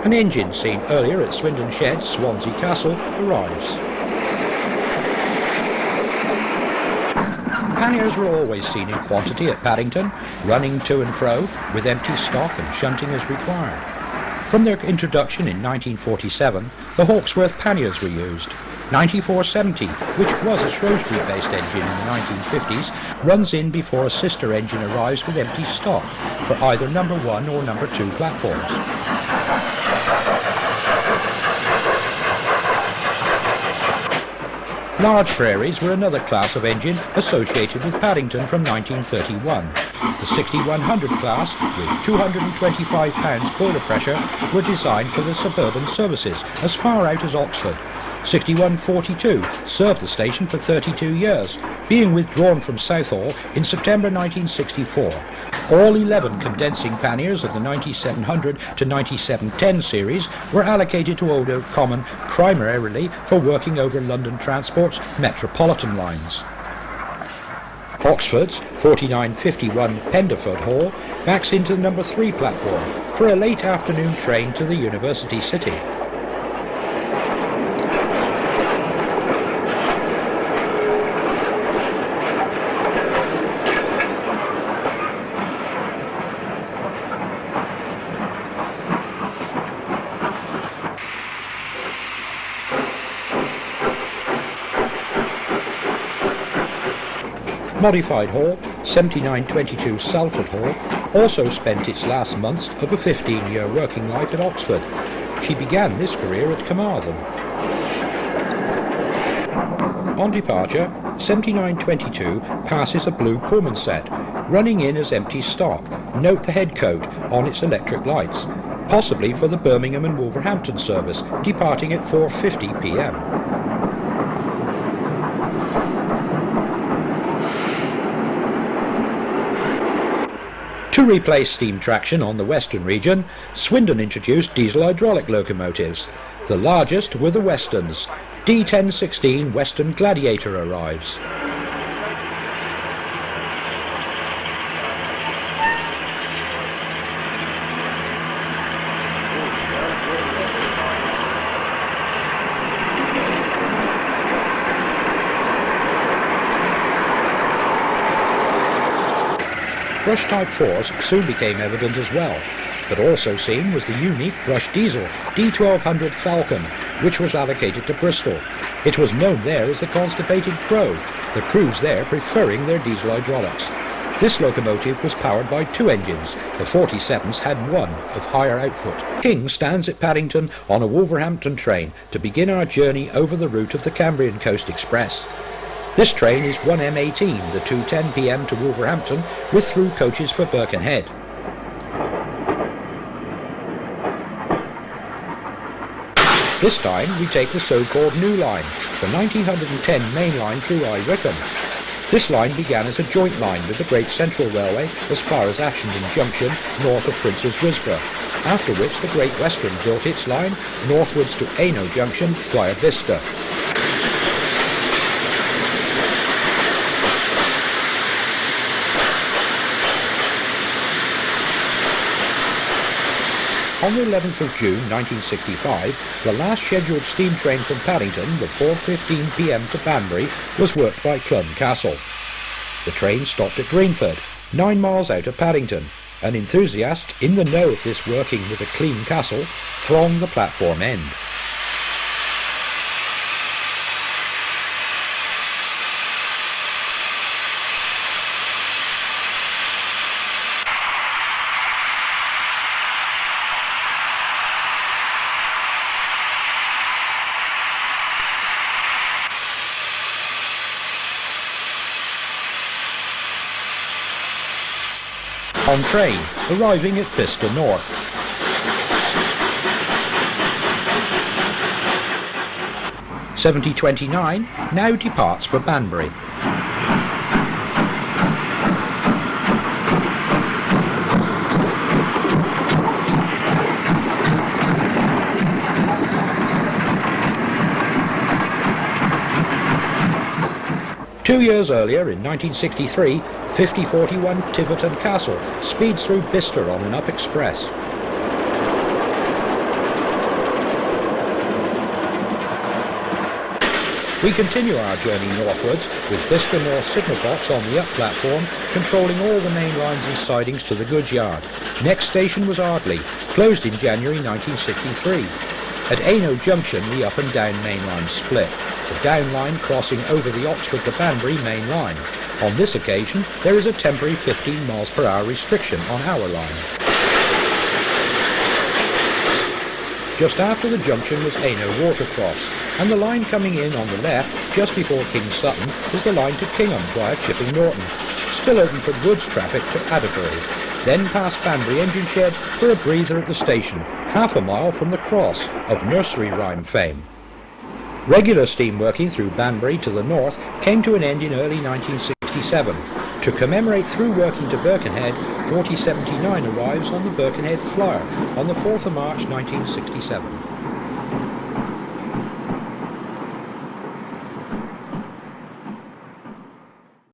An engine seen earlier at Swindon Shed, Swansea Castle, arrives. Panniers were always seen in quantity at Paddington, running to and fro with empty stock and shunting as required. From their introduction in 1947, the Hawksworth panniers were used. 9470, which was a Shrewsbury-based engine in the 1950s, runs in before a sister engine arrives with empty stock for either number 1 or number 2 platforms. Large prairies were another class of engine associated with Paddington from 1931. The 6100 class, with 225 pounds boiler pressure, were designed for the suburban services as far out as Oxford. 6142 served the station for 32 years, being withdrawn from Southall in September 1964. All 11 condensing panniers of the 9700 to 9710 series were allocated to Old Oak Common primarily for working over London Transport's metropolitan lines. Oxford's 4951 Penderford Hall backs into the number 3 platform for a late afternoon train to the University City. Modified Hall, 7922 Salford Hall, also spent its last months of a 15-year working life at Oxford. She began this career at Carmarthen. On departure, 7922 passes a blue Pullman set, running in as empty stock. Note the head coat on its electric lights, possibly for the Birmingham and Wolverhampton service, departing at 4:50 p.m. To replace steam traction on the western region, Swindon introduced diesel hydraulic locomotives. The largest were the Westerns. D1016 Western Gladiator arrives. Brush Type 4s soon became evident as well, but also seen was the unique brush diesel D1200 Falcon, which was allocated to Bristol. It was known there as the Constipated Crow, the crews there preferring their diesel hydraulics. This locomotive was powered by 2 engines. The 47s had 1 of higher output. King stands at Paddington on a Wolverhampton train to begin our journey over the route of the Cambrian Coast Express. This train is 1M18, the 2:10 p.m. to Wolverhampton, with through coaches for Birkenhead. This time we take the so-called New Line, the 1910 main line through Wycombe. This line began as a joint line with the Great Central Railway as far as Ashenden Junction, north of Prince's Risborough, after which the Great Western built its line northwards to Ano Junction via Bicester. On the 11th of June 1965, the last scheduled steam train from Paddington, the 4:15 p.m. to Banbury, was worked by Clun Castle. The train stopped at Greenford, 9 miles out of Paddington, and enthusiasts in the know of this working with a clean castle thronged the platform end. On train, arriving at Bicester North. .7029 now departs for Banbury. Two years earlier, in 1963, 5041 Tiverton Castle speeds through Bicester on an up express. We continue our journey northwards with Bicester North signal box on the up platform, controlling all the main lines and sidings to the goods yard. Next station was Ardley, closed in January 1963. At Hainault Junction, the up and down main line split, the down line crossing over the Oxford to Banbury main line. On this occasion, there is a temporary 15 miles per hour restriction on our line. Just after the junction was Hainault Watercross, and the line coming in on the left, just before King Sutton, is the line to Kingham via Chipping Norton, still open for goods traffic to Adderbury, then past Banbury Engine Shed for a breather at the station, half a mile from the Cross of nursery rhyme fame. Regular steam working through Banbury to the north came to an end in early 1967. To commemorate through working to Birkenhead, 4079 arrives on the Birkenhead Flyer on the 4th of March 1967.